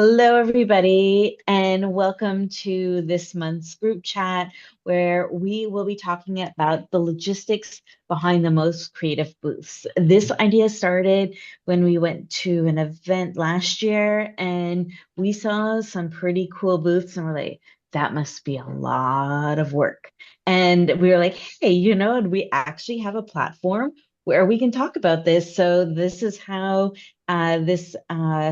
Hello, everybody, and welcome to this month's group chat where we will be talking about the logistics behind the most creative booths. This idea started when we went to an event last year and we saw some pretty cool booths, and we're like, that must be a lot of work. And we were like, hey, and we actually have a platform where we can talk about this. So, this is how this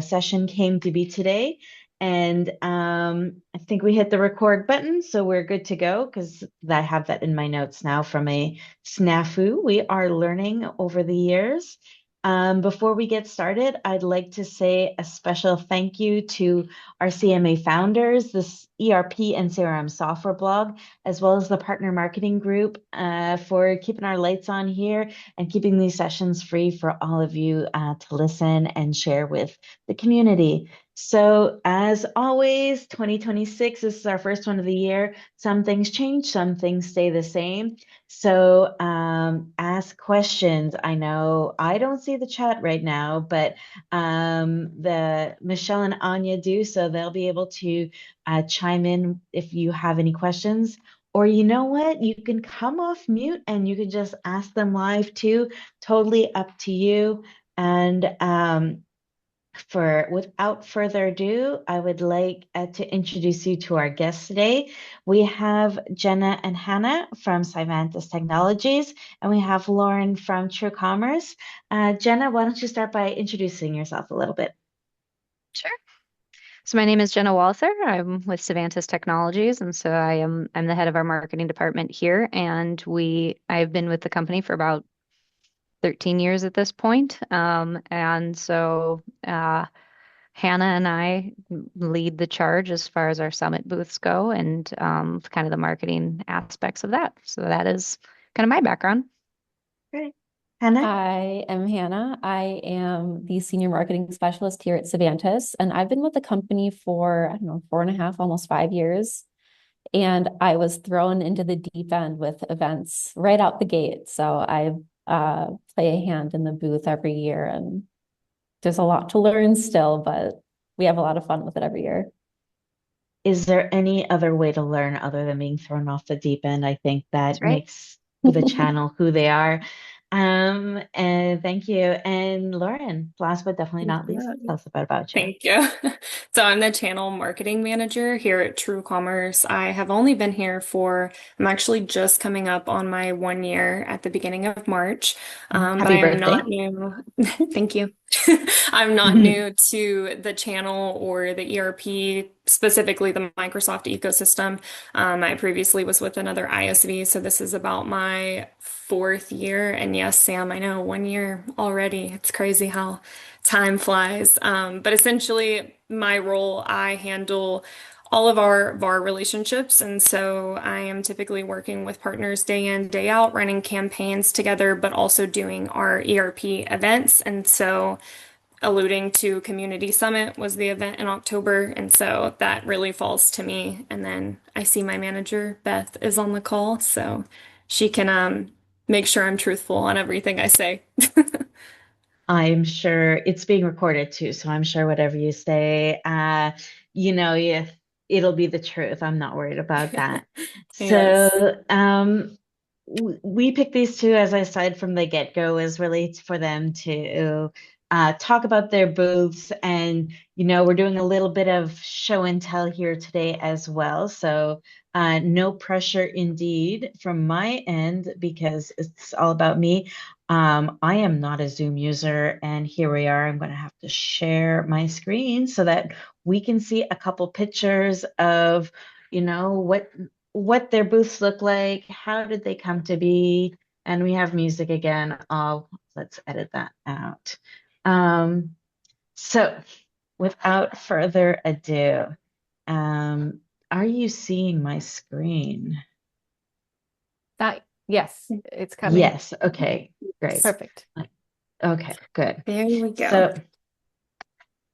session came to be today. And I think we hit the record button, so we're good to go because I have that in my notes now from a snafu we are learning over the years. Before we get started, I'd like to say a special thank you to our CMA founders, this ERP and CRM software blog, as well as the partner marketing group for keeping our lights on here and keeping these sessions free for all of you to listen and share with the community. So, as always, 2026, this is our first one of the year. Some things change, some things stay the same. So, ask questions. I know I don't see the chat right now, but the Michelle and Anya do, so they'll be able to chime in if you have any questions. Or you know what? You can come off mute and you can just ask them live too. Totally up to you. And for without further ado, I would like to introduce you to our guests today. We have Jenna and Hannah from Cyvantis Technologies, and we have Lauren from True Commerce. Jenna, why don't you start by introducing yourself a little bit? Sure. So my name is Jenna Walther. I'm with Savantis Technologies, and so I'm the head of our marketing department here. And I've been with the company for about 13 years at this point. Hannah and I lead the charge as far as our summit booths go, and kind of the marketing aspects of that. So that is kind of my background. Great. Hannah? I am Hannah. I am the senior marketing specialist here at Savantis, and I've been with the company for, I don't know, 4.5, almost 5 years. And I was thrown into the deep end with events right out the gate. So I play a hand in the booth every year, and there's a lot to learn still, but we have a lot of fun with it every year. Is there any other way to learn other than being thrown off the deep end? I think That's that right. makes the channel who they are. And thank you. And Lauren, last but definitely not least, Yeah. tell us about you. Thank you. So I'm the channel marketing manager here at True Commerce. I have only been here I'm actually just coming up on my 1 year at the beginning of March. But I Happy am not birthday. new. Thank you. I'm not new to the channel or the ERP, specifically the Microsoft ecosystem. I previously was with another ISV, so this is about my fourth year. And yes, Sam, I know 1 year already. It's crazy how time flies. But essentially, my role, I handle all of our VAR relationships. And so I am typically working with partners day in, day out, running campaigns together, but also doing our ERP events. And so alluding to Community Summit was the event in October. And so that really falls to me. And then I see my manager, Beth, is on the call. So she can make sure I'm truthful on everything I say. I'm sure it's being recorded too, so I'm sure whatever you say, yeah, it'll be the truth. I'm not worried about that. Yes. So, we picked these two, as I said from the get-go, is really for them to talk about their booths. And, we're doing a little bit of show and tell here today as well. So, no pressure indeed from my end because it's all about me. I am not a Zoom user, and here we are. I'm going to have to share my screen so that we can see a couple pictures of, what their booths look like, how did they come to be, and we have music again. Oh, let's edit that out. Um, so without further ado, are you seeing my screen? Yes, it's coming. Yes. Okay, great. Perfect. Okay, good. There we go. So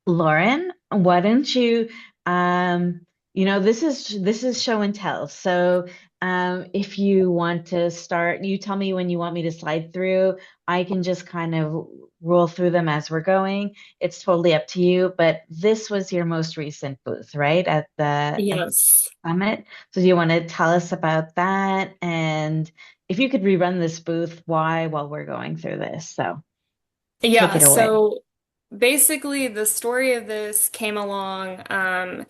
Lauren, why don't you, this is show and tell. So, if you want to start, you tell me when you want me to slide through. I can just kind of roll through them as we're going. It's totally up to you, but this was your most recent booth, right? At the Yes. summit. So do you want to tell us about that? And if you could rerun this booth, why while we're going through this? So take Yeah, it away. so basically the story of this came along.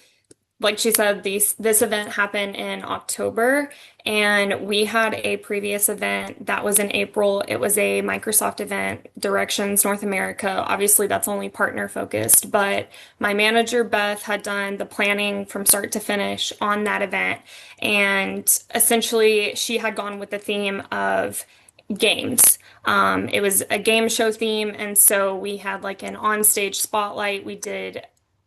Like she said, this event happened in October, and we had a previous event that was in April. It was a Microsoft event, Directions North America. Obviously, that's only partner focused, but my manager, Beth, had done the planning from start to finish on that event. And essentially, she had gone with the theme of games. It was a game show theme, and so we had like an onstage spotlight. We did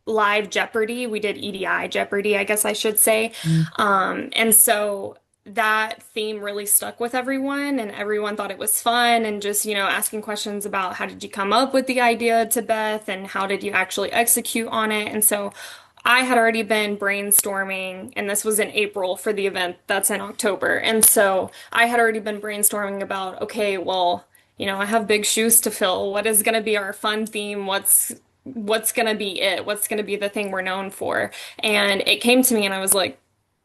live Jeopardy. We did EDI Jeopardy, I guess I should say. Mm. And so that theme really stuck with everyone, and everyone thought it was fun. And just, asking questions about how did you come up with the idea to Beth, and how did you actually execute on it? And so I had already been brainstorming, and this was in April for the event that's in October. And so I had already been brainstorming about, okay, well, I have big shoes to fill. What is going to be our fun theme? What's going to be it? What's going to be the thing we're known for? And it came to me and I was like,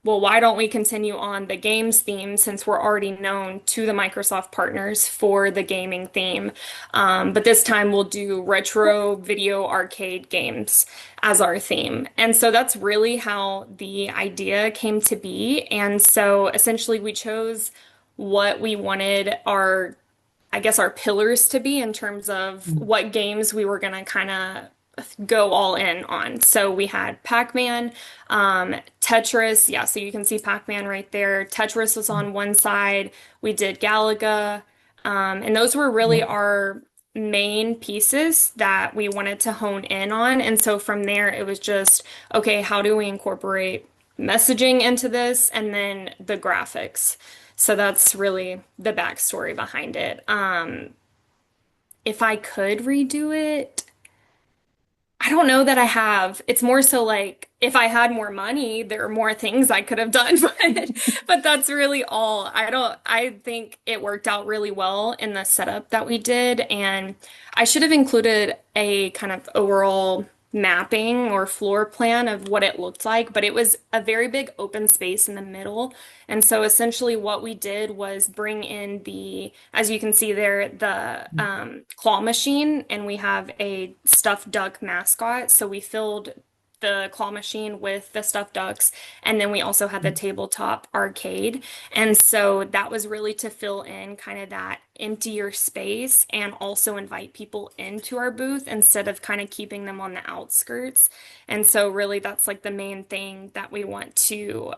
well, why don't we continue on the games theme since we're already known to the Microsoft partners for the gaming theme? But this time we'll do retro video arcade games as our theme. And so that's really how the idea came to be. And so essentially we chose what we wanted I guess our pillars to be in terms of Mm. what games we were going to kind of go all in on. So we had Pac-Man, Tetris. Yeah, so you can see Pac-Man right there. Tetris was on one side. We did Galaga. And those were really Yeah. our main pieces that we wanted to hone in on. And so from there, it was just, okay, how do we incorporate messaging into this and then the graphics? So that's really the backstory behind it. If I could redo it, I don't know that I have. It's more so like if I had more money, there are more things I could have done, but that's really all. I think it worked out really well in the setup that we did, and I should have included a kind of overall mapping or floor plan of what it looked like, but it was a very big open space in the middle. And so essentially what we did was bring in as you can see there, the claw machine, and we have a stuffed duck mascot. So we filled the claw machine with the stuffed ducks, and then we also had the tabletop arcade. And so that was really to fill in kind of that emptier space and also invite people into our booth instead of kind of keeping them on the outskirts. And so really that's like the main thing that we want to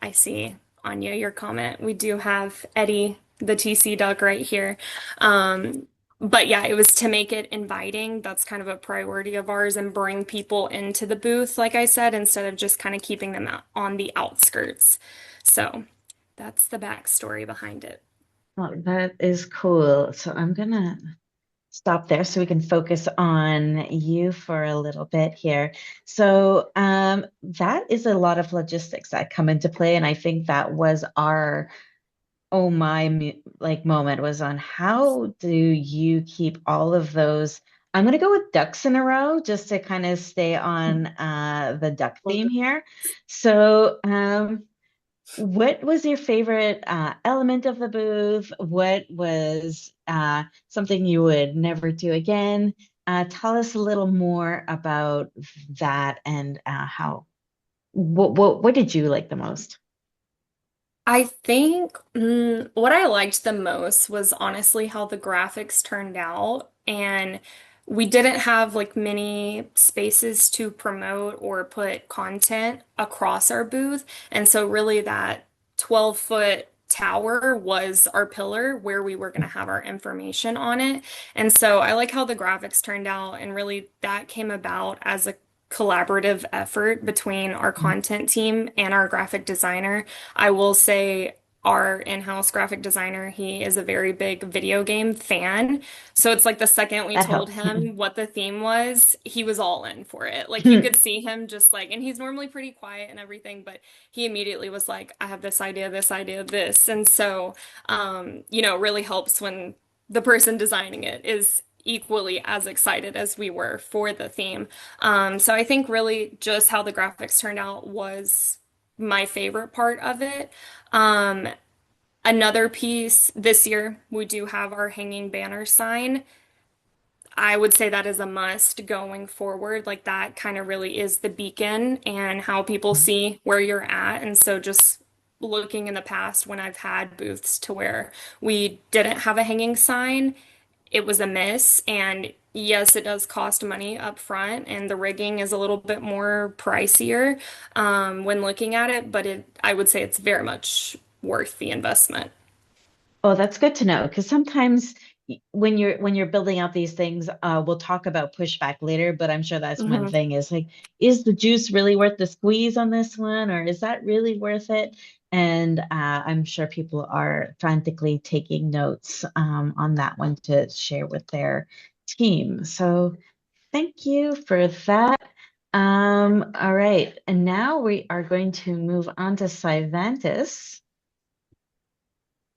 I see, Anya, your comment. We do have Eddie, the TC duck, right here. But yeah, it was to make it inviting. That's kind of a priority of ours and bring people into the booth, like I said, instead of just kind of keeping them out on the outskirts. So that's the backstory behind it. Oh, that is cool. So I'm gonna stop there so we can focus on you for a little bit here. So that is a lot of logistics that come into play, and I think that was our oh my like moment was on how do you keep all of those. I'm gonna go with ducks in a row just to kind of stay on the duck theme here. So what was your favorite element of the booth? What was something you would never do again? Tell us a little more about that and how what did you like the most? I think what I liked the most was honestly how the graphics turned out. And we didn't have like many spaces to promote or put content across our booth. And so, really, that 12-foot tower was our pillar where we were going to have our information on it. And so, I like how the graphics turned out. And really, that came about as a collaborative effort between our content team and our graphic designer. I will say our in-house graphic designer, he is a very big video game fan. So it's like the second we That told helps. him what the theme was, he was all in for it. Like you could see him just like, and he's normally pretty quiet and everything, but he immediately was like, I have this idea, this idea, this. And so, it really helps when the person designing it is equally as excited as we were for the theme. So I think really just how the graphics turned out was my favorite part of it. Um, Another piece this year, we do have our hanging banner sign. I would say that is a must going forward. Like that kind of really is the beacon and how people see where you're at. And so just looking in the past when I've had booths to where we didn't have a hanging sign, it was a miss. And yes, it does cost money up front, and the rigging is a little bit more pricier when looking at it, but I would say it's very much worth the investment. Oh, that's good to know because sometimes when you're building out these things, we'll talk about pushback later, but I'm sure that's one Mhm. thing is like, is the juice really worth the squeeze on this one, or is that really worth it? And I'm sure people are frantically taking notes on that one to share with their team. So thank you for that. All right, and now we are going to move on to Cyvantis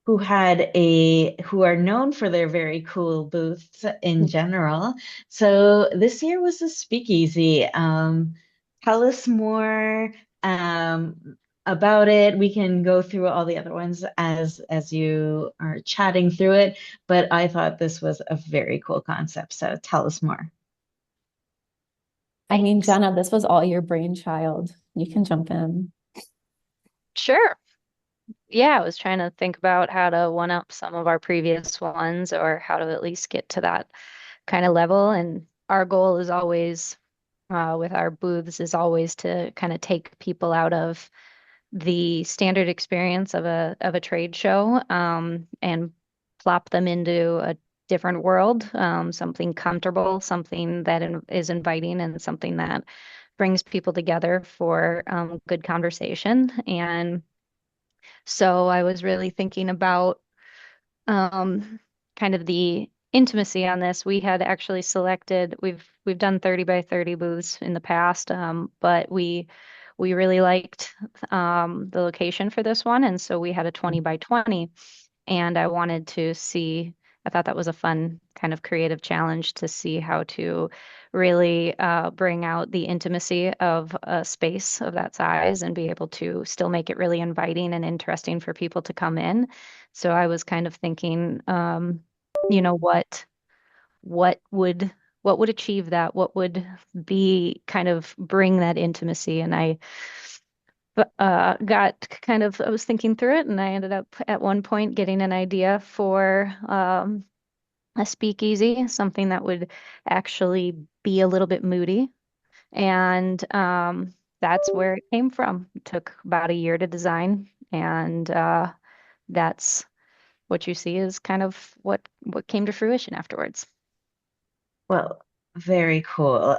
who are known for their very cool booths in general. So this year was a speakeasy. Tell us more about it. We can go through all the other ones as you are chatting through it, but I thought this was a very cool concept. So tell us more. I mean, Thanks. Jenna, this was all your brainchild. You can jump in. Sure. Yeah, I was trying to think about how to one up some of our previous ones or how to at least get to that kind of level. And our goal is always, with our booths, is always to kind of take people out of the standard experience of a trade show, and plop them into a different world, something comfortable, something that is inviting, and something that brings people together for good conversation. And so I was really thinking about um, kind of the intimacy on this. We had actually selected, we've done 30 by 30 booths in the past, but we really liked the location for this one, and so we had a 20 by 20. And I wanted to see, I thought that was a fun kind of creative challenge to see how to really bring out the intimacy of a space of that size and be able to still make it really inviting and interesting for people to come in. So I was kind of thinking, you know, what would what would achieve that? What would be kind of bring that intimacy? And I got kind of, I was thinking through it, and I ended up at one point getting an idea for a speakeasy, something that would actually be a little bit moody. And that's where it came from. It took about a year to design, and that's what you see is kind of what came to fruition afterwards. Well, very cool.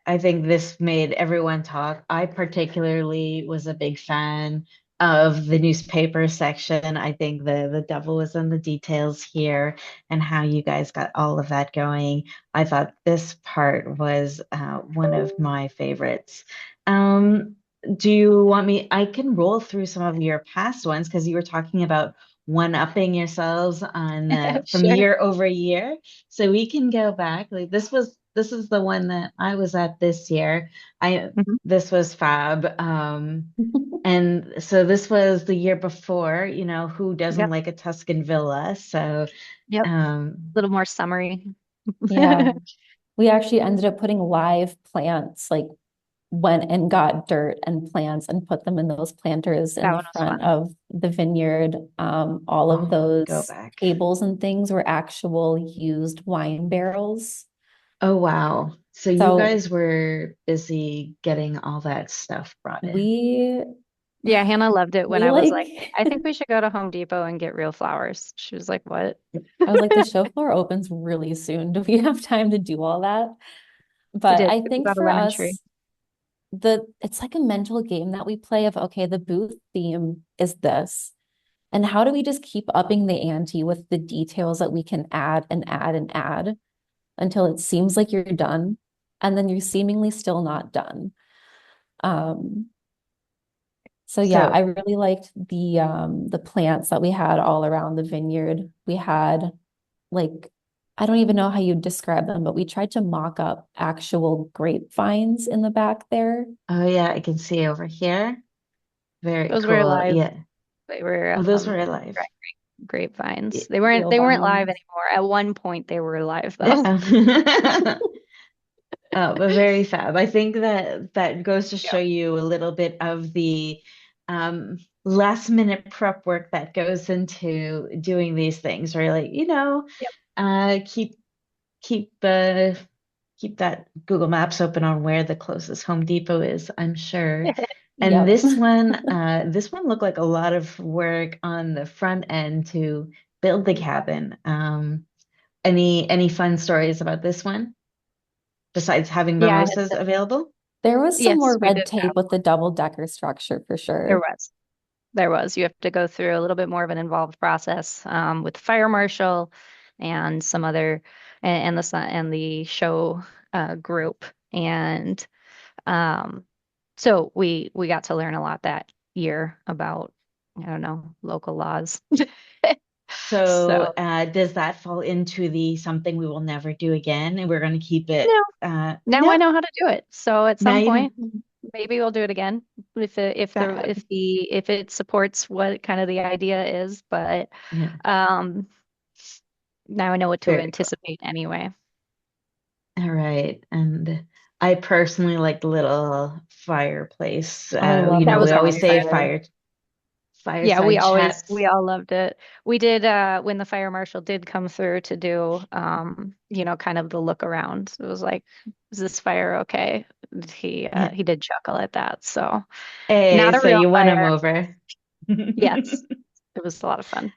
I think this made everyone talk. I particularly was a big fan of the newspaper section. I think the devil was in the details here and how you guys got all of that going. I thought this part was one of my favorites. Um, do you want me? I can roll through some of your past ones because you were talking about one-upping yourselves on from Sure. year over year. So we can go back. Like this is the one that I was at this year. I Mhm. This was fab. And so this was the year before, who doesn't Yep. like a Tuscan villa? So Yep. A um little more summary. Yeah. We actually ended up putting live plants, like went and got dirt and plants and put them in those planters in That the one was front fun. of the vineyard. All of oh, go those back. tables and things were actual used wine barrels. Oh wow. So you So guys were busy getting all that stuff brought in. we Yeah, Hannah loved it when we I was like like, I think we should go to Home Depot and get real flowers. She was like, what? I was like, the show floor opens really soon. Do we have time to do all that? We But did. I We think got a for lemon tree. us, it's like a mental game that we play of, okay, the booth theme is this. And how do we just keep upping the ante with the details that we can add and add and add until it seems like you're done, and then you're seemingly still not done. Um, so yeah, So I really liked the plants that we had all around the vineyard. We had like I don't even know how you describe them, but we tried to mock up actual grapevines in the back there. Oh yeah, I can see over here. Very Those were cool. live. Yeah. They were Oh, those were alive. grapevines. Y- They weren't live Vines. anymore. At one point they were live though. Yeah. But very fab. I think that goes to Yeah. show you a little bit of the last minute prep work that goes into doing these things, right? Like, Yep. keep keep keep that Google Maps open on where the closest Home Depot is, I'm sure. And Yep. this one looked like a lot of work on the front end to build the cabin. Any fun stories about this one besides having Yeah, I had mimosas to, available? There was some yes, more we red did tape have. with the double-decker structure for There sure. was. There was. You have to go through a little bit more of an involved process with the fire marshal and some other and the show group. And so we got to learn a lot that year about, I don't know, local laws. So, So does that fall into the something we will never do again, and we're going to keep it? no, now I No, know how to do it. So at now some you point, know. maybe we'll do it again Fab. if it supports what kind of the idea is. But Yeah, um, now I know what to very cool. anticipate anyway. All right, and I personally like the little fireplace. Oh, I love That the We was our always say favorite. bonfire. Yeah, fireside we chats. all loved it. We did when the fire marshal did come through to do kind of the look around. It was like, is this fire okay? Yeah. He did chuckle at that. So Hey, not a so real you won him fire. over. Yes, it was a lot of fun.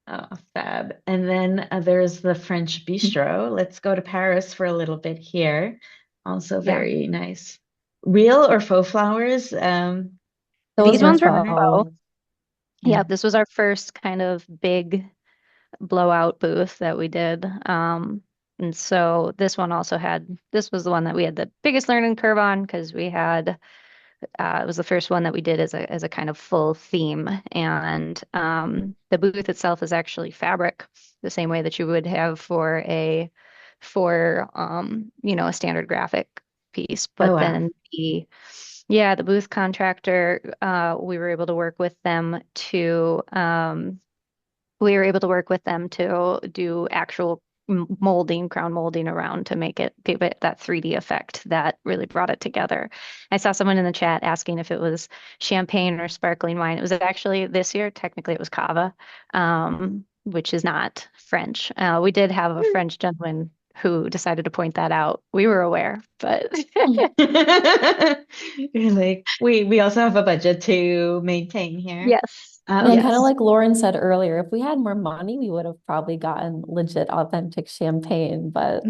Oh, fab. And then there's the French bistro. Let's go to Paris for a little bit here. Also Yeah. very nice. Real or faux flowers? Those These were ones were Designer. faux. faux. Yeah. Yeah, this was our first kind of big blowout booth that we did. And so this was the one that we had the biggest learning curve on because it was the first one that we did as a kind of full theme. And the booth itself is actually fabric, the same way that you would have for a standard graphic piece. Oh, But wow. then the booth contractor, we were able to work with them to do actual crown molding around to give it that 3D effect that really brought it together. I saw someone in the chat asking if it was champagne or sparkling wine. It was actually this year, technically it was cava, which is not French. We did have a French gentleman who decided to point that out. We were aware, but You're like, we also have a budget to maintain here. yes, Yeah, kind of Um, yes. like Lauren said earlier, if we had more money, we would have probably gotten legit authentic champagne. But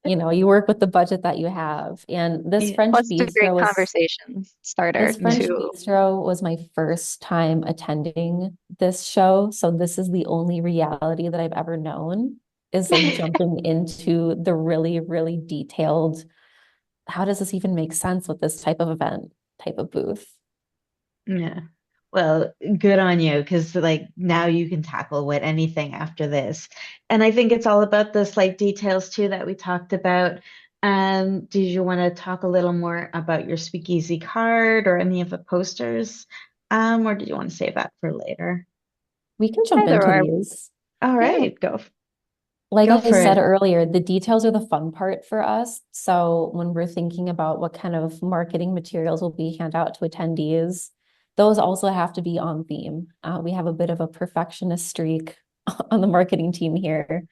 you work with the budget that you have. And yeah, Plus, it's a great conversation starter this yeah. French to, bistro was my first time attending this show. So this is the only reality that I've ever known is like jumping into the really, really detailed, how does this even make sense with this type of event, type of booth? Yeah. Well, good on you, because like now you can tackle with anything after this. And I think it's all about the slight details too that we talked about. Did you want to talk a little more about your speakeasy card or any of the posters? Or did you want to save that for later? We can jump either into or. these. All Yeah. right, Like go I for said it. earlier, the details are the fun part for us. So when we're thinking about what kind of marketing materials will be hand out to attendees, those also have to be on theme. We have a bit of a perfectionist streak on the marketing team here.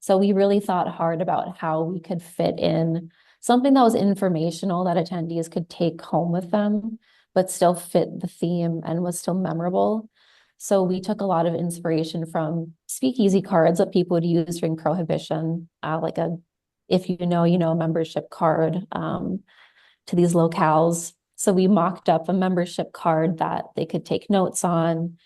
So we really thought hard about how we could fit in something that was informational that attendees could take home with them, but still fit the theme and was still memorable. So we took a lot of inspiration from speakeasy cards that people would use during Prohibition, like a if you know membership card to these locales. So we mocked up a membership card that they could take notes on.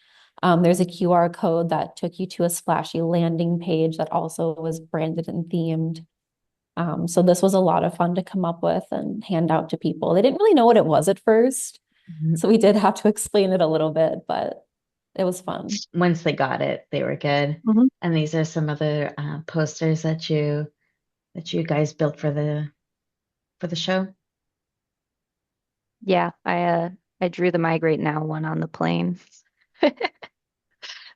There's a QR code that took you to a splashy landing page that also was branded and themed. So this was a lot of fun to come up with and hand out to people. They didn't really know what it was at first, Mhm. so we did have to explain it a little bit, but It was fun. Once they got it, they were good. Mhm. And these are some other posters that you guys built for the show. Yeah, I drew the Migrate Now one on the plane.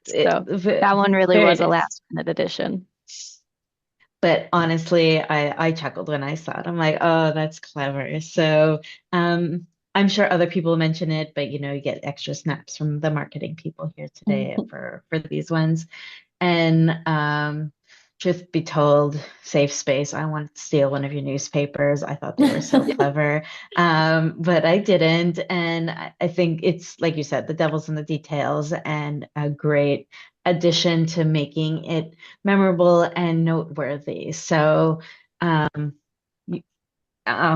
So that one really Very was a nice. last minute addition. But honestly, I chuckled when I saw it. I'm like, oh, that's clever. So I'm sure other people mention it, but you get extra snaps from the marketing people here today for these ones. And truth be told, safe space, I wanted to steal one of your newspapers. I thought they were so clever. But I didn't. And I think it's, like you said, the devil's in the details and a great addition to making it memorable and noteworthy. So, you-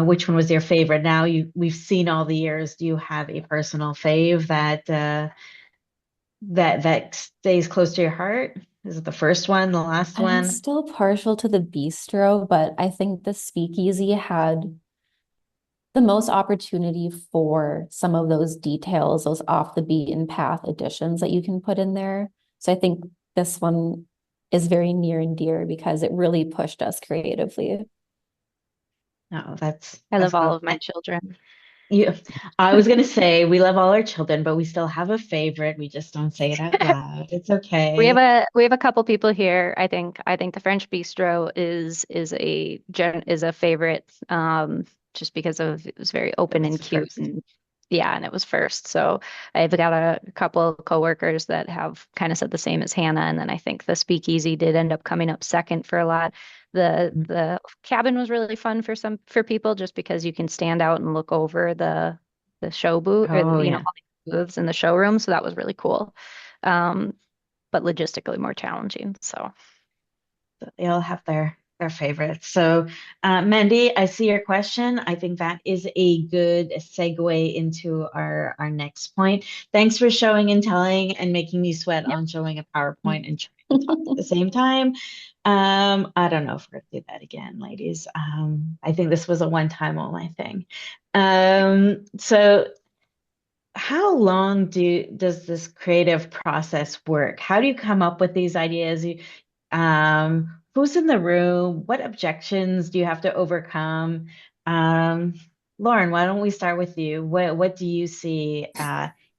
which one was your favorite? Now we've seen all the years. Do you have a personal fave that stays close to your heart? Is it the first one, the last I'm one? still partial to the bistro, but I think the speakeasy had the most opportunity for some of those details, those off the beaten path additions that you can put in there. So I think this one is very near and dear because it really pushed us creatively. No, I that's love all cool. of my children. You, I was gonna say we love all our children, but we still have a favorite. We just don't say it out loud. It's okay. We have a couple people here. I think the French Bistro is a favorite, just because of it was very It open was and the cute, first. and yeah, and it was first. So I've got a couple of coworkers that have kind of said the same as Hannah, and then I think the Speakeasy did end up coming up second for a lot. The cabin was really fun for people just because you can stand out and look over the show booth, or Oh yeah. all the booths in the showroom. So that was really cool. Um, but logistically more challenging. So, They all have their favorites. So, Mandy, I see your question. I think that is a good segue into our next point. Thanks for showing and telling and making me sweat yep. on showing a PowerPoint and trying to talk at the same time. I don't know if we're gonna do that again, ladies. I think this was a one-time only thing. So how long does this creative process work? How do you come up with these ideas? Who's in the room? What objections do you have to overcome? Um, Lauren, why don't we start with you? What do you see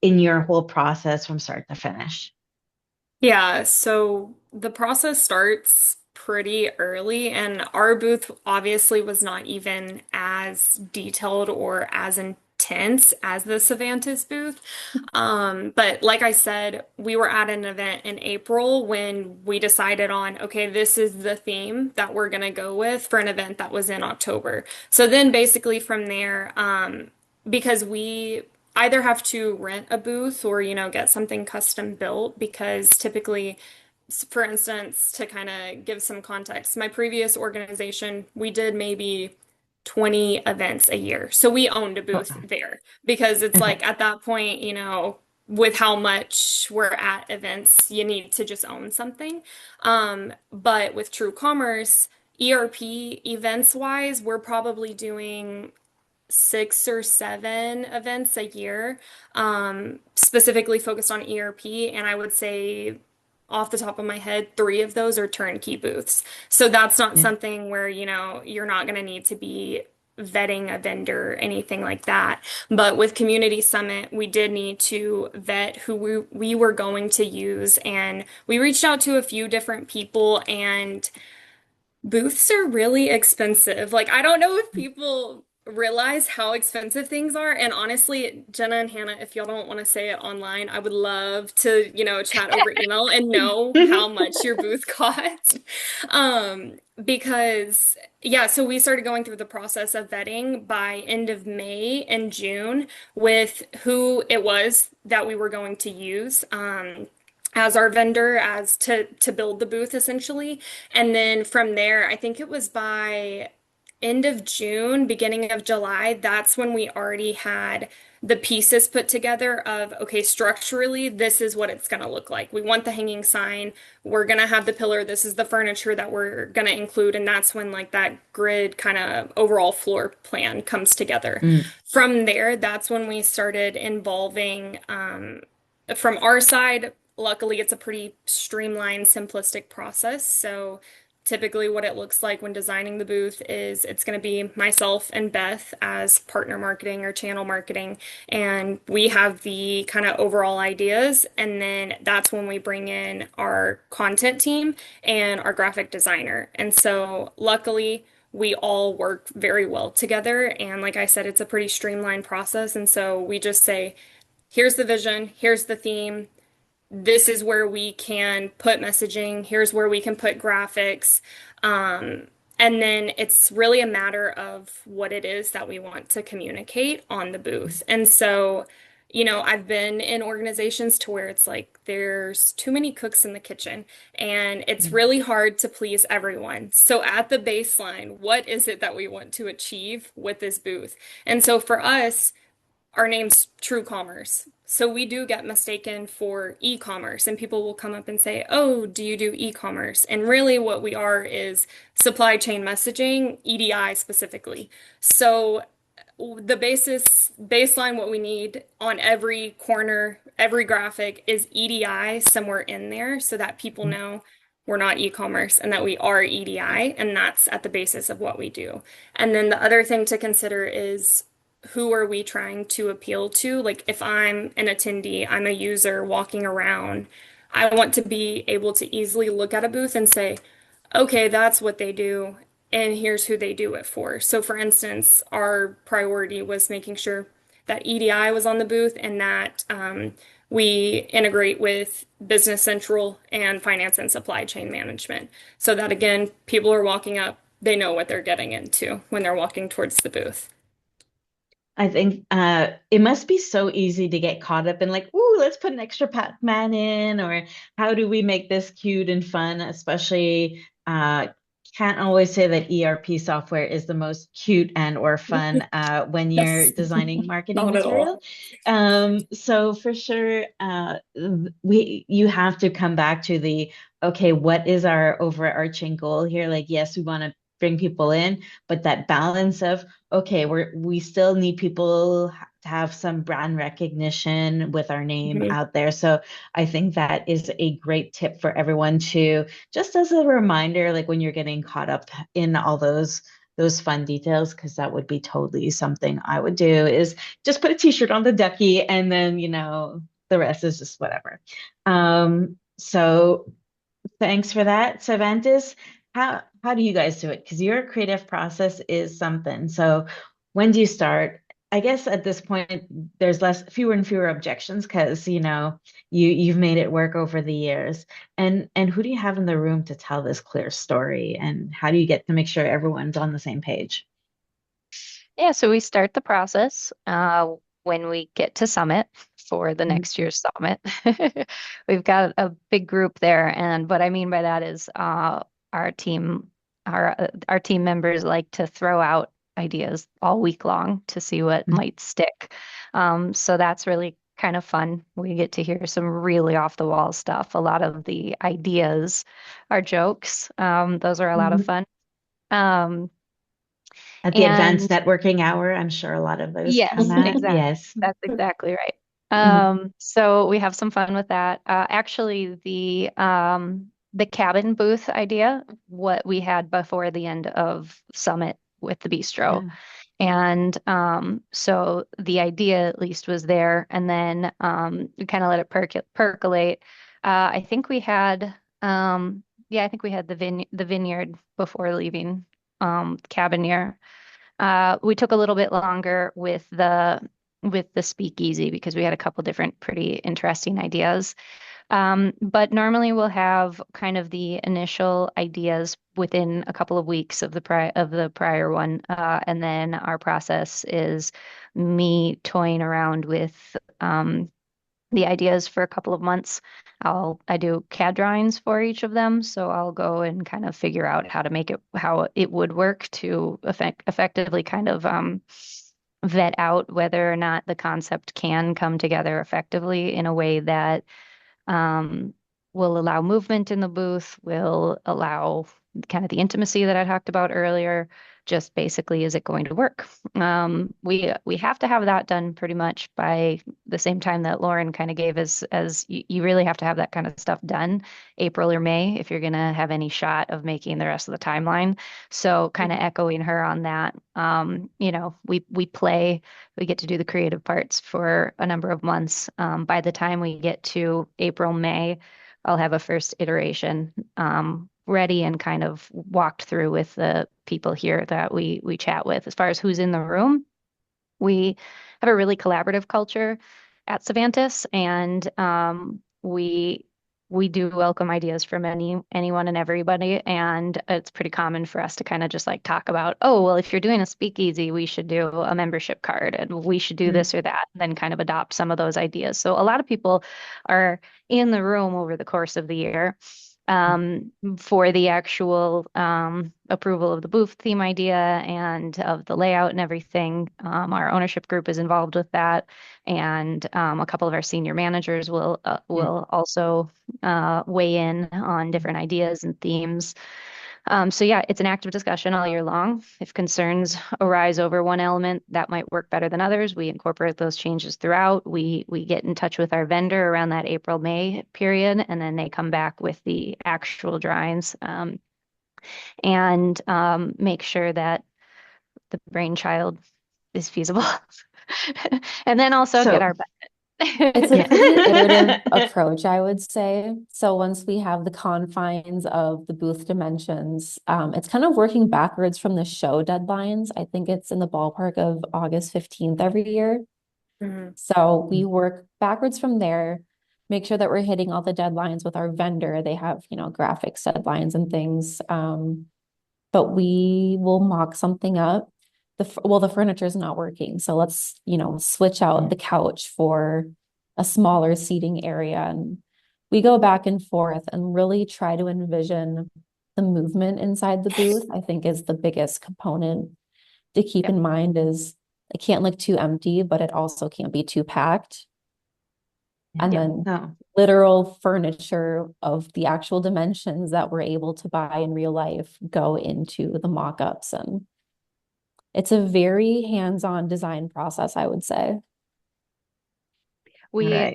in your whole process from start to finish? Yeah, so the process starts pretty early, and our booth obviously was not even as detailed or as intense as the Savanta's booth. But like I said, we were at an event in April when we decided on, okay, this is the theme that we're gonna go with for an event that was in October. So then basically from there, because we either have to rent a booth or, get something custom built because typically, for instance, to kind of give some context, my previous organization, we did maybe 20 events a year. So we owned a Oh, booth there because it's okay. like at that point, with how much we're at events, you need to just own something. But with True Commerce, ERP events wise, we're probably doing 6 or 7 events a year, specifically focused on ERP. And I would say, off the top of my head, 3 of those are turnkey booths. So that's not Yeah. something where, you're not going to need to be vetting a vendor or anything like that. But with Community Summit, we did need to vet who we were going to use. And we reached out to a few different people, and booths are really expensive. Like, I don't know if people realize how expensive things are. And honestly, Jenna and Hannah, if y'all don't want to say it online, I would love to, chat over email and know how much your booth cost. Because yeah, so we started going through the process of vetting by end of May and June with who it was that we were going to use. As our vendor as to build the booth essentially. And then from there, I think it was by end of June, beginning of July, that's when we already had the pieces put together of, okay, structurally, this is what it's going to look like. We want the hanging sign. We're going to have the pillar. This is the furniture that we're going to include. And that's when like that grid kind of overall floor plan comes together. Mm, From there, that's when we started involving from our side, luckily, it's a pretty streamlined, simplistic process. So typically, what it looks like when designing the booth is it's going to be myself and Beth as partner marketing or channel marketing, and we have the kind of overall ideas. And then that's when we bring in our content team and our graphic designer. And so, luckily, we all work very well together. And like I said, it's a pretty streamlined process. And so we just say, here's the vision, here's the theme, this is where we can put messaging, here's where we can put graphics. Um, and then it's really a matter of what it is that we want to communicate on the booth. And so, I've been in organizations to where it's like there's too many cooks in the kitchen and it's really hard to please everyone. So, at the baseline, what is it that we want to achieve with this booth? And so, for us, our name's True Commerce. So we do get mistaken for e-commerce, and people will come up and say, "Oh, do you do e-commerce?" And really what we are is supply chain messaging, EDI specifically. So the baseline what we need on every corner, every graphic is EDI somewhere in there so that people know we're not e-commerce and that we are EDI, and that's at the basis of what we do. And then the other thing to consider is who are we trying to appeal to? Like if I'm an attendee, I'm a user walking around, I want to be able to easily look at a booth and say, okay, that's what they do, and here's who they do it for. So for instance, our priority was making sure that EDI was on the booth and that we integrate with Business Central and finance and supply chain management. So that again, people are walking up, they know what they're getting into when they're walking towards the booth. I think it must be so easy to get caught up in like, ooh, let's put an extra Pac-Man in, or how do we make this cute and fun? Especially, can't always say that ERP software is the most cute and or fun when you're Yes. designing marketing Not at all. material. So for sure, you have to come back to the, okay, what is our overarching goal here? Like, yes, we want to bring people in, but that balance of okay, we still need people to have some brand recognition with our name Mhm. out there. So I think that is a great tip for everyone to just as a reminder, like when you're getting caught up in all those fun details, because that would be totally something I would do is just put a t-shirt on the ducky and then, the rest is just whatever. So thanks for that, Cervantes. How do you guys do it? Because your creative process is something. So when do you start? I guess at this point there's fewer and fewer objections because you've made it work over the years. And who do you have in the room to tell this clear story? And how do you get to make sure everyone's on the same page? Yeah, so we start the process when we get to Summit for the Mhm. next year's Summit. We've got a big group there, and what I mean by that is our team, our team members like to throw out ideas all week long to see what might stick. So that's really kind of fun. We get to hear some really off the wall stuff. A lot of the ideas are jokes. Those are a lot of Mhm. fun. Um, At the advanced and networking hour, I'm sure a lot of those come Yes, at. exactly. Yes. That's exactly right. Mhm. So we have some fun with that. Actually, the cabin booth idea, what we had before the end of Summit with the bistro. Yeah. And so the idea at least was there, and then we kind of let it percolate. I think we had yeah, I think we had the vineyard before leaving Cabernet. We took a little bit longer with the speakeasy because we had a couple different pretty interesting ideas. But normally we'll have kind of the initial ideas within a couple of weeks of the prior one, and then our process is me toying around with the ideas for a couple of months. I do CAD drawings for each of them, so I'll go and kind of figure out how it would work to effectively kind of vet out whether or not the concept can come together effectively in a way that um, will allow movement in the booth, will allow kind of the intimacy that I talked about earlier. Just basically, is it going to work? We have to have that done pretty much by the same time that Lauren kind of gave, as you really have to have that kind of stuff done April or May if you're going to have any shot of making the rest of the timeline. So kind of echoing her on that. We play, we get to do the creative parts for a number of months. By the time we get to April, May, I'll have a first iteration ready and kind of walked through with the people here that we chat with. As far as who's in the room, we have a really collaborative culture at Savantis, and we do welcome ideas from anyone and everybody. And it's pretty common for us to kind of just like talk about, oh, well, if you're doing a speakeasy, we should do a membership card, and we should do this or that, and then kind of adopt some of those ideas. So a lot of people are in the room over the course of the year for the actual approval of the booth theme idea and of the layout and everything. Our ownership group is involved with that, and a couple of our senior managers will also weigh in on different ideas and themes. So yeah, it's an active discussion all year long. If concerns arise over one element that might work better than others, we incorporate those changes throughout. We get in touch with our vendor around that April, May period, and then they come back with the actual drawings and make sure that the brainchild is feasible. And then also get our It's a pretty iterative approach, I would say. So once we have the confines of the booth dimensions, it's kind of working backwards from the show deadlines. I think it's in the ballpark of August 15th every year. So we work backwards from there, make sure that we're hitting all the deadlines with our vendor. They have, graphics deadlines and things. But we will mock something up. The furniture is not working. So let's, switch out the couch for a smaller seating area. And we go back and forth and really try to envision the movement inside the booth, I think is the biggest component to keep in mind is it can't look too empty, but it also can't be too packed. And then literal furniture of the actual dimensions that we're able to buy in real life go into the mock-ups. And it's a very hands-on design process, I would say.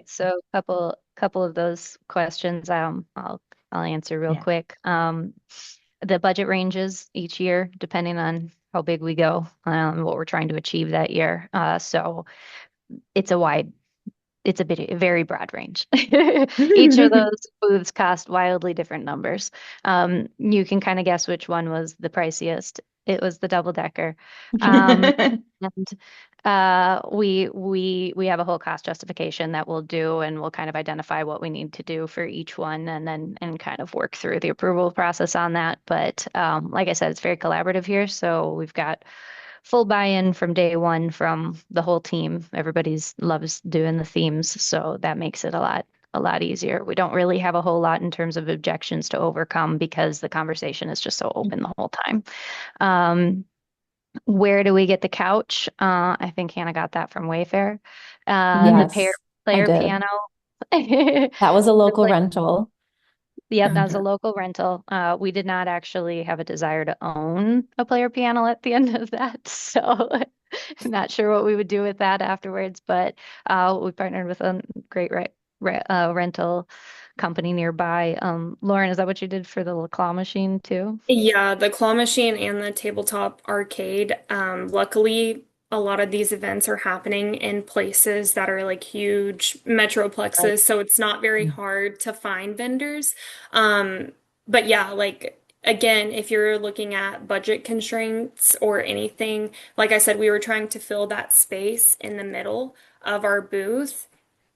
So a couple of those questions I'll answer real quick. The budget ranges each year depending on how big we go, what we're trying to achieve that year. So it's a very broad range. Each of those booths cost wildly different numbers. You can kind of guess which one was the priciest. It was the double decker. And we have a whole cost justification that we'll do, and we'll kind of identify what we need to do for each one, and kind of work through the approval process on that. But like I said, it's very collaborative here, so we've got full buy-in from day one from the whole team. Everybody's loves doing the themes, so that makes it a lot easier. We don't really have a whole lot in terms of objections to overcome because the conversation is just so open the whole time. Where do we get the couch? I think Hannah got that from Wayfair. The player piano. That was a local rental. Yep, that was a local rental. We did not actually have a desire to own a player piano at the end of that, so not sure what we would do with that afterwards. But we partnered with a great rental company nearby. Lauren, is that what you did for the little claw machine too? Yeah, the claw machine and the tabletop arcade. Luckily, a lot of these events are happening in places that are like huge metroplexes, so it's not very hard to find vendors. But yeah, like again, if you're looking at budget constraints or anything, like I said, we were trying to fill that space in the middle of our booth.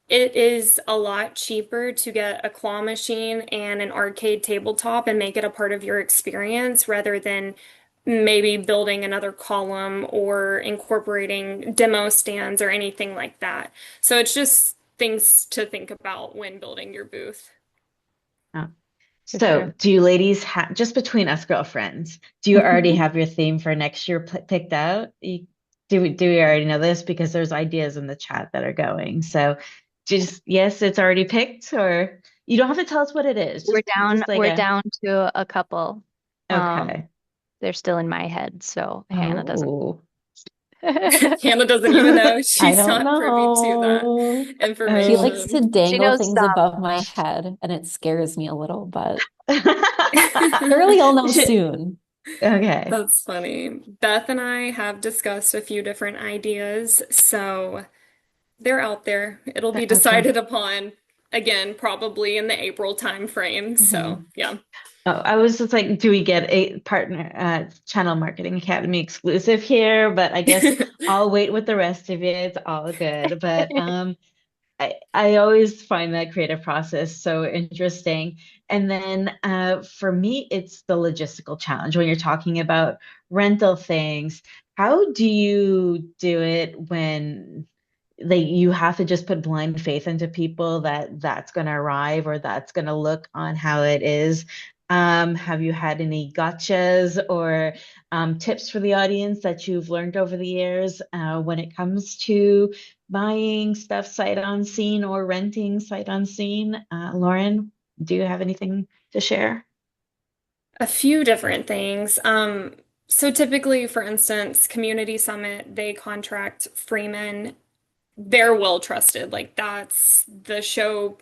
It is a lot cheaper to get a claw machine and an arcade tabletop and make it a part of your experience rather than maybe building another column or incorporating demo stands or anything like that. So it's just things to think about when building your booth. So, do you ladies have, just between us girlfriends, do you already have your theme for next year picked out? Do we already know this? Because there's ideas in the chat that are going. So, yes, it's already picked, or you don't have to tell us what it is. We're down to a couple. Okay. They're still in my head, so Hannah doesn't. Hannah doesn't even know. I She's don't not privy to that know. She Oh. likes to information. She dangle knows things some. above my head, and it scares me a little, but surely I'll know Should- soon. Okay. That's funny. Beth and I have discussed a few different ideas, so they're out there. It'll be Okay. decided upon again, probably in the April time frame. So, Mhm. yeah. Oh, I was just like, do we get a partner Channel Marketing Academy exclusive here? But I guess I'll wait with the rest of it. It's all good. But I always find that creative process so interesting. And then for me, it's the logistical challenge when you're talking about rental things. How do you do it when like you have to just put blind faith into people that that's going to arrive or that's going to look on how it is? Have you had any gotchas or tips for the audience that you've learned over the years when it comes to buying stuff sight unseen or renting sight unseen? Lauren, do you have anything to share? A few different things. So typically, for instance, Community Summit, they contract Freeman. They're well trusted. Like that's the show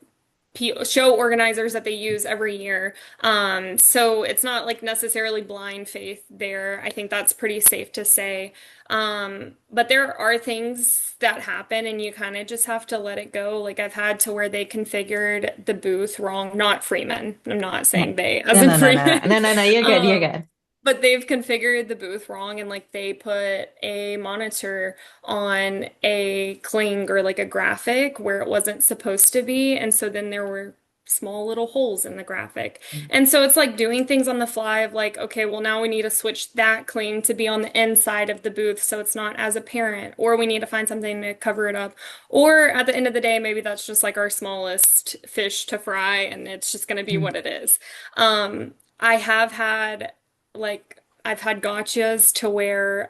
organizers that they use every year. So it's not like necessarily blind faith there. I think that's pretty safe to say. But there are things that happen and you kind of just have to let it go. Like I've had to where they configured the booth wrong, not Freeman. I'm not Yeah. saying they, as No, in no, no, no, Freeman. no, no, no. You're good. You're Um, good. but they've configured the booth wrong and like they put a monitor on a cling or like a graphic where it wasn't supposed to be. And so then there were small little holes in the graphic. And so it's like doing things on the fly of like, okay, well now we need to switch that cling to be on the inside of the booth so it's not as apparent, or we need to find something to cover it up. Or at the end of the day, maybe that's just like our smallest fish to fry and it's just going to be Mm. what it is. I have had like I've had gotchas to where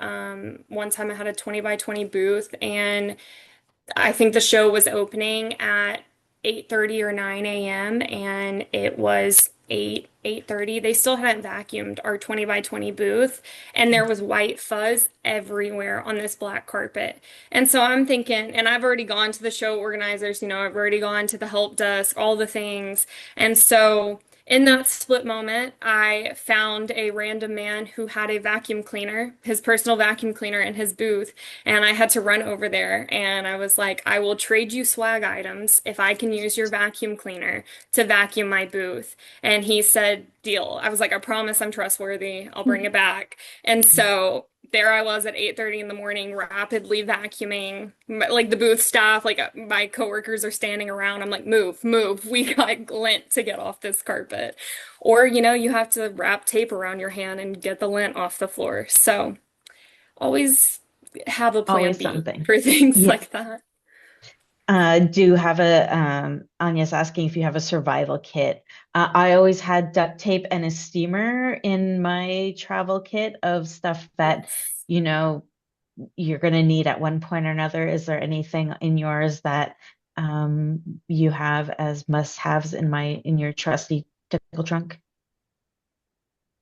one time I had a 20 by 20 booth and I think the show was opening at 8:30 or 9 a.m. and it was 8:30. They still hadn't vacuumed our 20 by 20 booth and there was white fuzz everywhere on this black carpet. And so I'm thinking, and I've already gone to the show organizers, I've already gone to the help desk, all the things. And so in that split moment, I found a random man who had a vacuum cleaner, his personal vacuum cleaner in his booth, and I had to run over there and I was like, I will trade you swag items if I can use your vacuum cleaner to vacuum my booth. And he said, deal. I was like, I promise I'm trustworthy. I'll bring it back. And so there I was at 8:30 in the morning, rapidly vacuuming. Like the booth staff, like my coworkers are standing around. I'm like, move, move. We got lint to get off this carpet. Or, you have to wrap tape around your hand and get the lint off the floor. So always have a plan Always B something. for things Yeah. like that. Do you have Anya's asking if you have a survival kit. I always had duct tape and a steamer in my travel kit of stuff that, Yes. you know, you're going to need at one point or another. Is there anything in yours that you have as must-haves in your trusty typical trunk?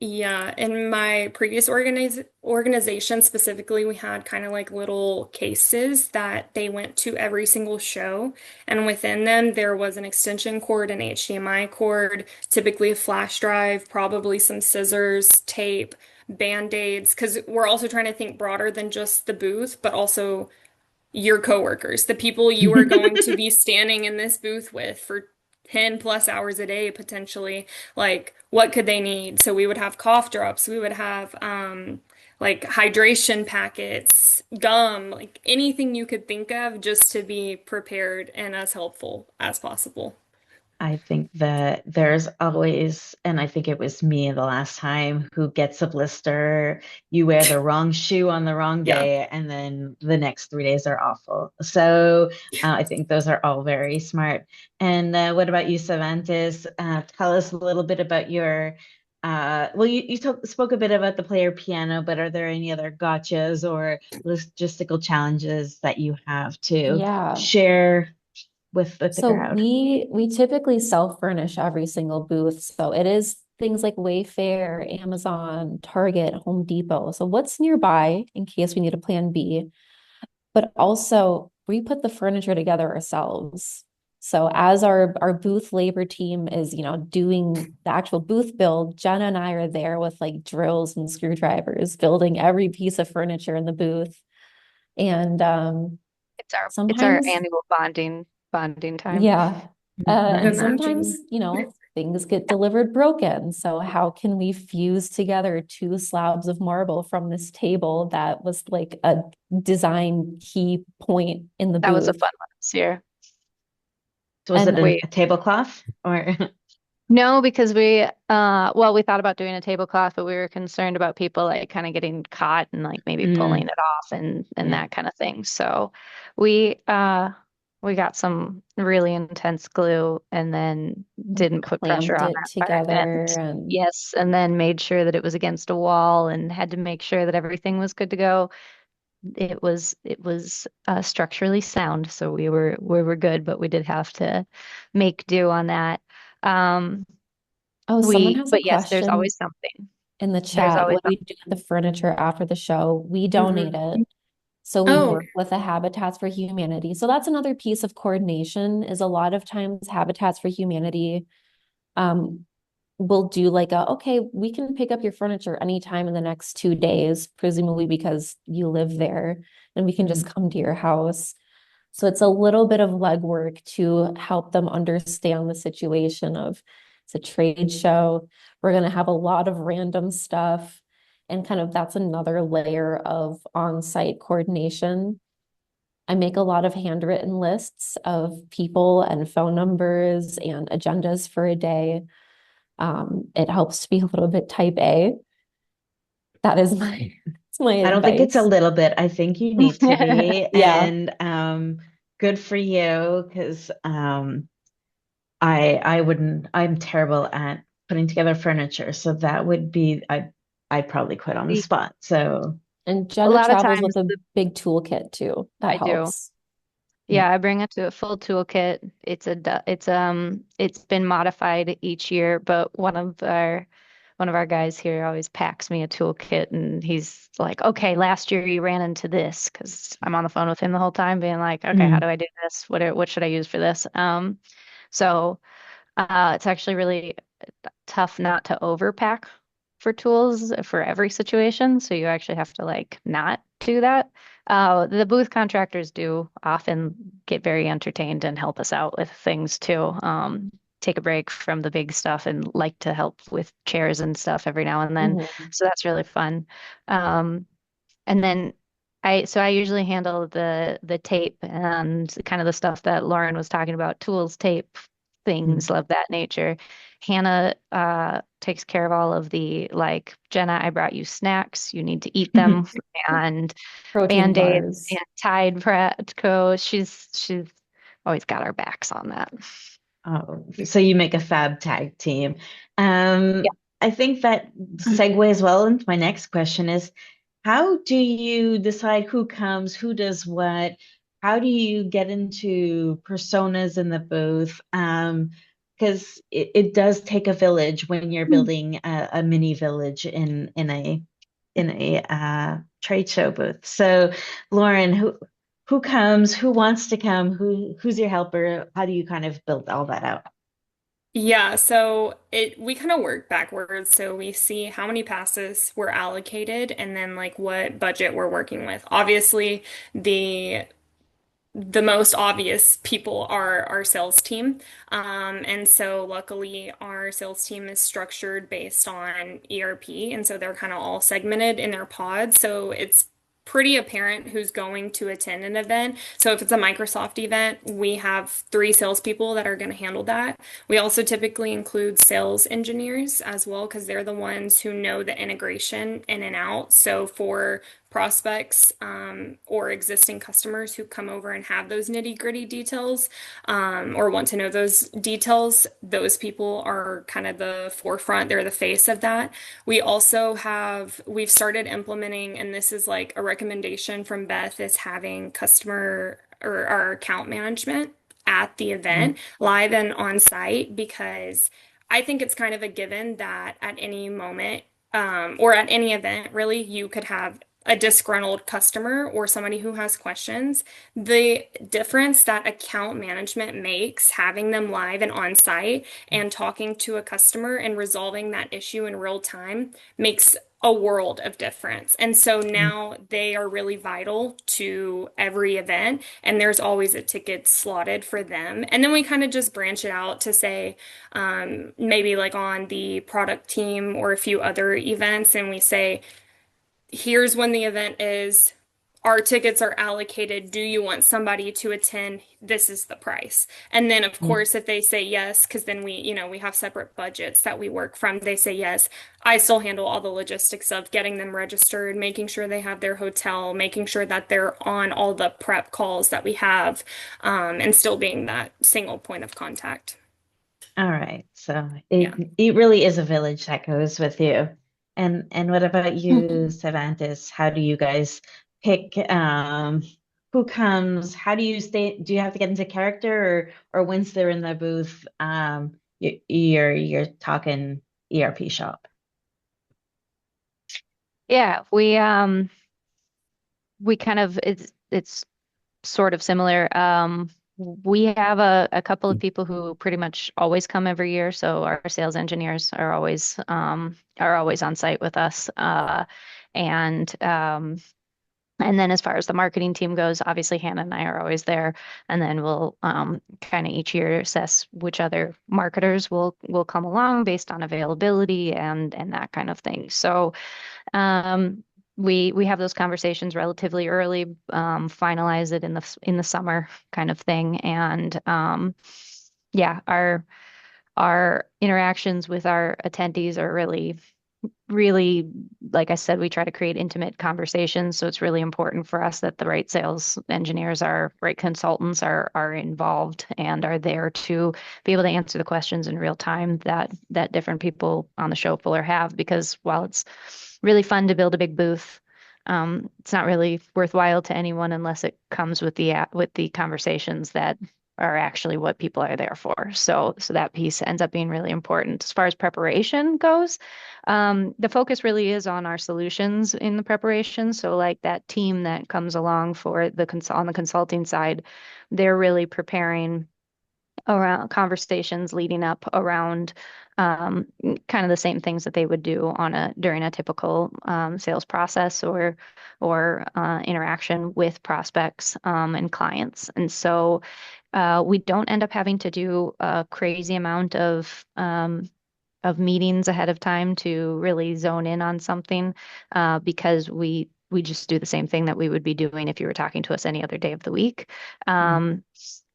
Yeah, in my previous organization specifically, we had kind of like little cases that they went to every single show, and within them there was an extension cord, an HDMI cord, typically a flash drive, probably some scissors, tape, band-aids, because we're also trying to think broader than just the booth, but also your coworkers, the people you are going to be standing in this booth with for 10 plus hours a day potentially. Like, what could they need? So we would have cough drops, we would have like hydration packets, gum, like anything you could think of just to be prepared and as helpful as possible. I think that there's always, and I think it was me the last time, who gets a blister. You wear the wrong shoe on the wrong Yeah. day, and then the next 3 days are awful. So I think those are all very smart. And what about you, Savantis? Tell us a little bit about your, well, you spoke a bit about the player piano, but are there any other gotchas or logistical challenges that you have to Yeah. share with the So crowd? we typically self-furnish every single booth. So it is things like Wayfair, Amazon, Target, Home Depot. So what's nearby in case we need a plan B? But also we put the furniture together ourselves. So as our booth labor team is, doing the actual booth build, Jenna and I are there with like drills and screwdrivers, building every piece of furniture in the booth. And It's our sometimes, annual bonding time. yeah. And sometimes, Imagine. things get delivered broken. So how can we fuse together two slabs of marble from this table that was like a design key point in the That was a booth? fun one this year. So was it And We a tablecloth or? No, because we thought about doing a tablecloth, but we were concerned about people like kind of getting caught and like maybe pulling Mm, it off and yeah. that kind of thing. So we uh we got some really intense glue and then didn't put pressure clamped on it that part. And together and yes, and then made sure that it was against a wall and had to make sure that everything was good to go. It was structurally sound, so we were good, but we did have to make do on that. Um, oh, someone has a but yes, there's question always something. in the There's chat. always What do you do with the furniture after the show? We donate Mhm. it. So we Oh, work with the Habitats for Humanity. So that's another piece of coordination is a lot of times Habitats for Humanity um, will do like okay, we can pick up your furniture anytime in the next 2 days, presumably because you live there, and we can just Mm. come to your house. So it's a little bit of legwork to help them understand the situation of it's a trade show. We're going to have a lot of random stuff. And kind of that's another layer of on-site coordination. I make a lot of handwritten lists of people and phone numbers and agendas for a day. It helps to be a little bit type A. That is it's my I don't think it's a advice. little bit. I think you need to be, Yeah. and good for you because I wouldn't. I'm terrible at putting together furniture, so that would be I'd probably quit on the we spot. So And a Jenna lot of travels with times a big toolkit too. That I do. helps. yeah. Yeah, I bring it to a full toolkit. It's been modified each year, but one of our guys here always packs me a toolkit and he's like, "Okay, last year you ran into this," because I'm on the phone with him the whole time being like, "Okay, how Mm. do I do this? What should I use for this?" So it's actually really tough not to overpack for tools for every situation. So you actually have to like not do that. The booth contractors do often get very entertained and help us out with things too. Take a break from the big stuff and like to help with chairs and stuff every now and then. Mhm. So that's really fun. Um, and then I usually handle the tape and kind of the stuff that Lauren was talking about, tools, tape, Mm. things of that nature. Hannah takes care of all of the like, Jenna, I brought you snacks. You need to eat them and Protein Band-Aids bars. and Tide Pro. She's always got our backs on that. Oh, so you make a fab tag team. Yeah. I think that segues well into my next question is how do you decide who comes, who does what? How do you get into personas in the booth? Because it does take a village when you're building a mini village in a trade show booth. So, Lauren, who comes, who wants to come, who's your helper? How do you kind of build all that out? yeah. So we kind of work backwards. So we see how many passes were allocated and then like what budget we're working with. Obviously, the most obvious people are our sales team. And so luckily our sales team is structured based on ERP. And so they're kind of all segmented in their pods. So it's pretty apparent who's going to attend an event. So if it's a Microsoft event, we have three salespeople that are going to handle that. We also typically include sales engineers as well, because they're the ones who know the integration in and out. So for prospects or existing customers who come over and have those nitty-gritty details or want to know those details, those people are kind of the forefront. They're the face of that. We've started implementing, and this is like a recommendation from Beth, is having customer or our account management at the Mhm. event live and on site because I think it's kind of a given that at any moment, or at any event, really, you could have a disgruntled customer or somebody who has questions. The difference that account management makes, having them live and on site and talking to a customer and resolving that issue in real time makes a world of difference. And so now they are really vital to every event, and there's always a ticket slotted for them. And then we kind of just branch it out to say, maybe like on the product team or a few other events, and we say, here's when the event is. Our tickets are allocated. Do you want somebody to attend? This is the price. And then, of Mm. course, if they say yes, because then we have separate budgets that we work from, they say yes. I still handle all the logistics of getting them registered, making sure they have their hotel, making sure that they're on all the prep calls that we have, and still being that single point of contact. All right. So Yeah. it really is a village that goes with you. And what about you, Cervantes? How do you guys pick who comes? How do you stay? Do you have to get into character or once they're in the booth, you're talking ERP shop? Yeah, we kind of it's sort of similar. We have a couple of people who pretty much always come every year, so our sales engineers are always on site with us. And and then as far as the marketing team goes, obviously Hannah and I are always there, and then we'll kind of each year assess which other marketers will come along based on availability and that kind of thing. So um, we have those conversations relatively early, finalize it in the summer kind of thing, and yeah, our interactions with our attendees are really, like I said, we try to create intimate conversations. So it's really important for us that the right sales engineers, our right consultants are involved and are there to be able to answer the questions in real time that different people on the show floor have. Because while it's really fun to build a big booth, it's not really worthwhile to anyone unless it comes with the conversations that are actually what people are there for. So that piece ends up being really important. As far as preparation goes, the focus really is on our solutions in the preparation. So like that team that comes along for on the consulting side, they're really preparing around conversations leading up around um, kind of the same things that they would do during a typical sales process or interaction with prospects and clients. And so we don't end up having to do a crazy amount of meetings ahead of time to really zone in on something because we just do the same thing that we would be doing if you were talking to us any other day of the week. Um,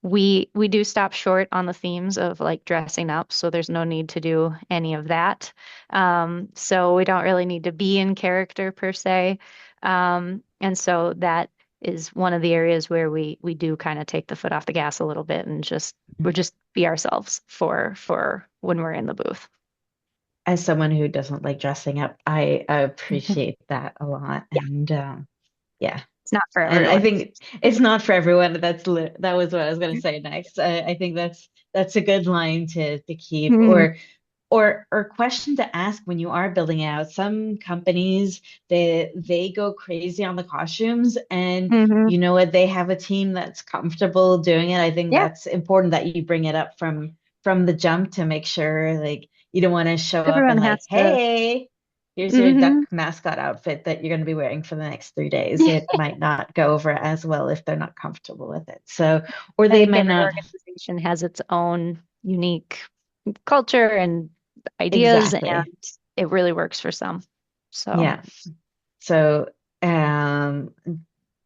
we do stop short on the themes of like dressing up, so there's no need to do any of that. So we don't really need to be in character per se. And so that is one of the areas where we do kind of take the foot off the gas a little bit and we're just be ourselves for when we're in the booth. As someone who doesn't like dressing up, I appreciate that a lot. Yeah, And yeah. it's not for And I everyone. think it's not for everyone. That was what I was going to say next. I think that's a good line to keep Hmm. or question to ask when you are building out. Some companies they go crazy on the costumes, and Hmm. you know what? They have a team that's comfortable doing it. I think Yeah, that's important that you bring it up from the jump to make sure like you don't want to show up and everyone like, has to. hey, here's your Hmm. duck mascot outfit that you're going to be wearing for the next 3 days. It might not go over as well if they're not comfortable with it. So, or I they think might every not. organization has its own unique culture and ideas, and Exactly. it really works for some. So, Yeah. So, um,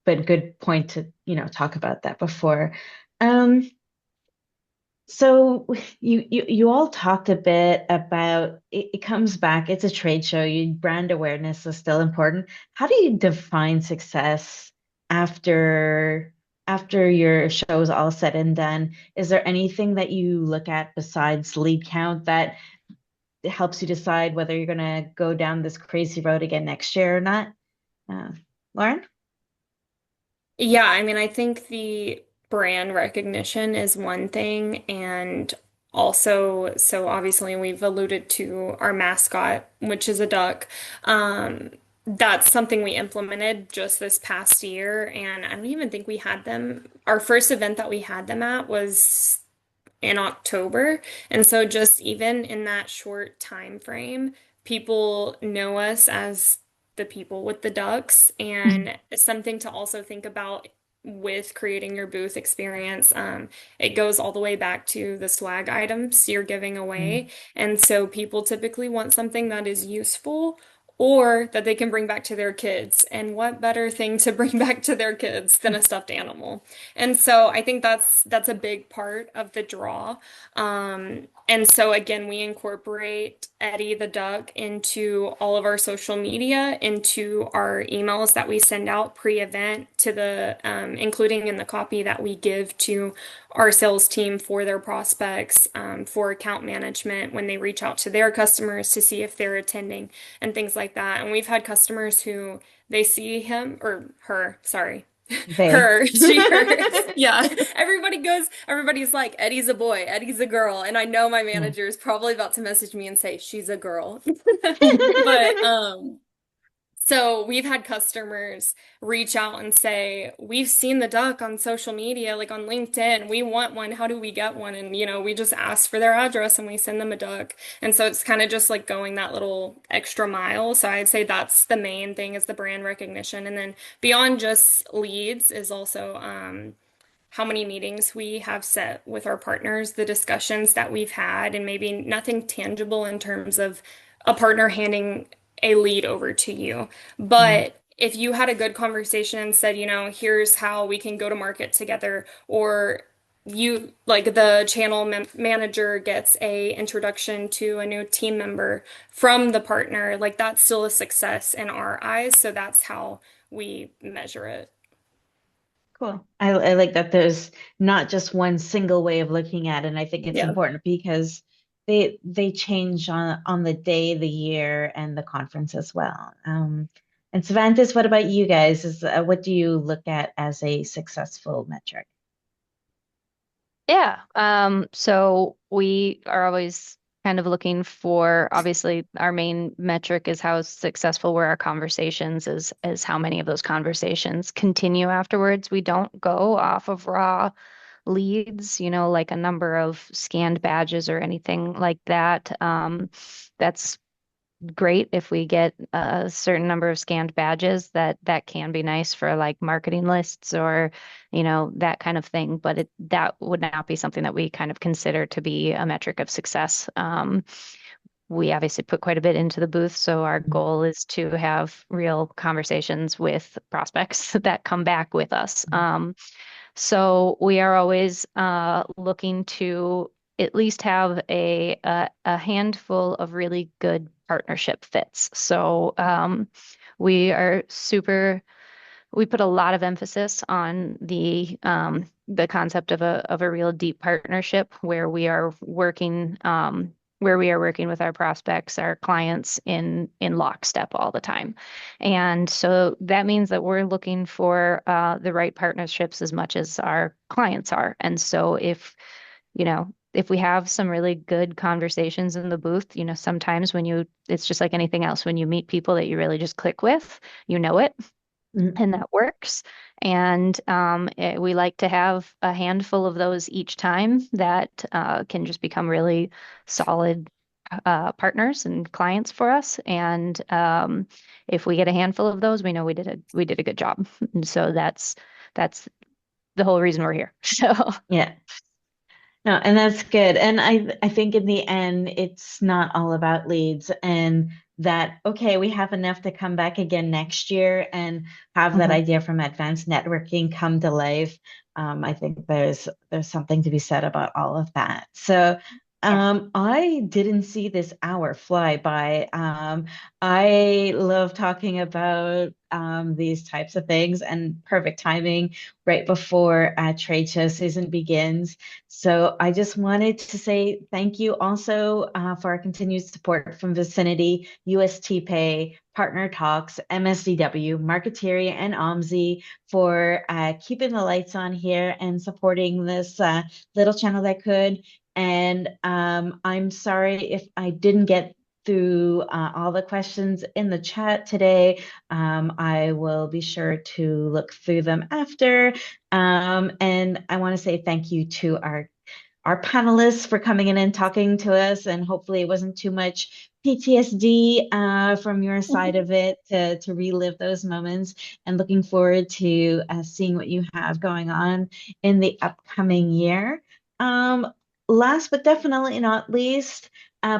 but good point to, talk about that before. Um, so you all talked a bit about it comes back, it's a trade show, brand awareness is still important. How do you define success after after your show is all said and done? Is there anything that you look at besides lead count that helps you decide whether you're gonna go down this crazy road again next year or not? Uh, Lauren? Yeah, I mean, I think the brand recognition is one thing, and also, so obviously we've alluded to our mascot, which is a duck. Um, that's something we implemented just this past year, and I don't even think we had them. Our first event that we had them at was in October. And so just even in that short time frame, people know us as the people with the ducks. And it's something to also think about with creating your booth experience. It goes all the way back to the swag items you're giving away. And so people typically want something that is useful or that they can bring back to their kids. And what better thing to bring back to their kids than a stuffed animal? And so I think that's a big part of the draw. And so again, we incorporate Eddie the Duck into all of our social media, into our emails that we send out pre-event to the, including in the copy that we give to our sales team for their prospects, for account management when they reach out to their customers to see if they're attending and things like that. And we've had customers who they see him or her, sorry. They. Her, yeah. Everybody's like, Eddie's a boy, Eddie's a girl. And I know my Yeah. manager is probably about to message me and say, she's a girl. But, so we've had customers reach out and say, we've seen the duck on social media, like on LinkedIn. We want one. How do we get one? And, we just ask for their address and we send them a duck. And so it's kind of just like going that little extra mile. So I'd say that's the main thing is the brand recognition. And then beyond just leads is also, how many meetings we have set with our partners, the discussions that we've had, and maybe nothing tangible in terms of a partner handing a lead over to you. Mhm. But if you had a good conversation and said, here's how we can go to market together, or you like the channel manager gets a introduction to a new team member from the partner, like that's still a success in our eyes. So that's how we measure it. Cool. I like that there's not just one single way of looking at it. And I think it's Yeah. important because they change on the day, the year, and the conference as well. And Savantis, what about you guys? What do you look at as a successful metric? Yeah. So we are always kind of looking for, obviously, our main metric is how successful were our conversations, is how many of those conversations continue afterwards. We don't go off of raw leads, like a number of scanned badges or anything like that. That's great if we get a certain number of scanned badges. That can be nice for like marketing lists or that kind of thing, but that would not be something that we kind of consider to be a metric of success. We obviously put quite a bit into the booth, so our goal is to have real conversations with prospects that come back with us. So we are always looking to at least have a handful of really good partnership fits. So we are super. We put a lot of emphasis on the concept of a real deep partnership where we are working with our prospects, our clients in lockstep all the time. And so that means that we're looking for the right partnerships as much as our clients are. And so if we have some really good conversations in the booth, sometimes it's just like anything else, when you meet people that you really just click with, it Mhm. and that works. And we like to have a handful of those each time that can just become really solid partners and clients for us. And if we get a handful of those, we know we did a good job. And so that's the whole reason we're here. So Yeah. No, and that's good. And I think in the end, it's not all about leads and that, okay, we have enough to come back again next year and have that Mhm. idea from advanced networking come to life. I think there's something to be said about all of that. So Yeah. I didn't see this hour fly by. I love talking about these types of things and perfect timing right before trade show season begins. So I just wanted to say thank you also for our continued support from Vicinity, UST Pay, Partner Talks, MSDW, Marketeria, and OMSI for keeping the lights on here and supporting this little channel that could. And I'm sorry if I didn't get through all the questions in the chat today. I will be sure to look through them after. And I want to say thank you to our panelists for coming in and talking to us. And hopefully it wasn't too much PTSD from your side of it to relive those moments. And looking forward to seeing what you have going on in the upcoming year. Um, Last but definitely not least,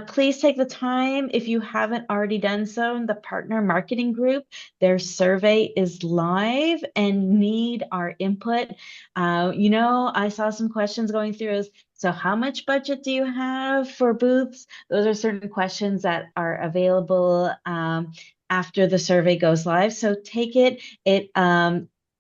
please take the time, if you haven't already done so, in the partner marketing group. Their survey is live and need our input. I saw some questions going through as, so how much budget do you have for booths? Those are certain questions that are available after the survey goes live. So take it.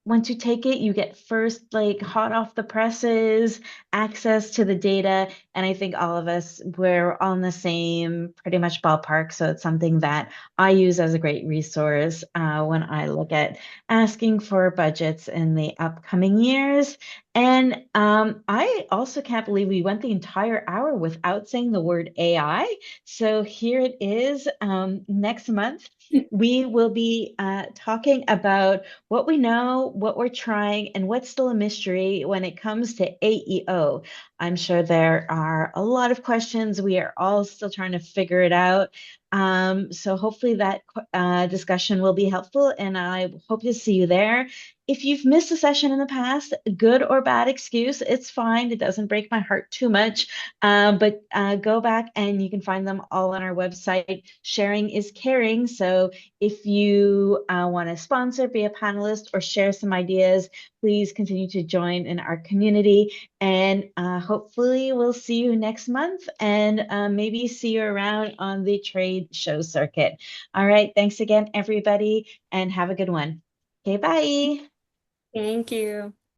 Once you take it, you get first, like, hot off the presses access to the data. And I think all of us, we're on the same pretty much ballpark. So it's something that I use as a great resource when I look at asking for budgets in the upcoming years. And I also can't believe we went the entire hour without saying the word AI. So here it is. Next month, we will be talking about what we know, what we're trying, and what's still a mystery when it comes to AEO. I'm sure there are a lot of questions. We are all still trying to figure it out. So hopefully that discussion will be helpful, and I hope to see you there. If you've missed a session in the past, good or bad excuse, it's fine. It doesn't break my heart too much. But go back and you can find them all on our website. Sharing is caring. So if you want to sponsor, be a panelist, or share some ideas, please continue to join in our community. And hopefully we'll see you next month, and maybe see you around on the trade show circuit. All right. Thanks again, everybody, and have a good one. Okay, bye. Thank you.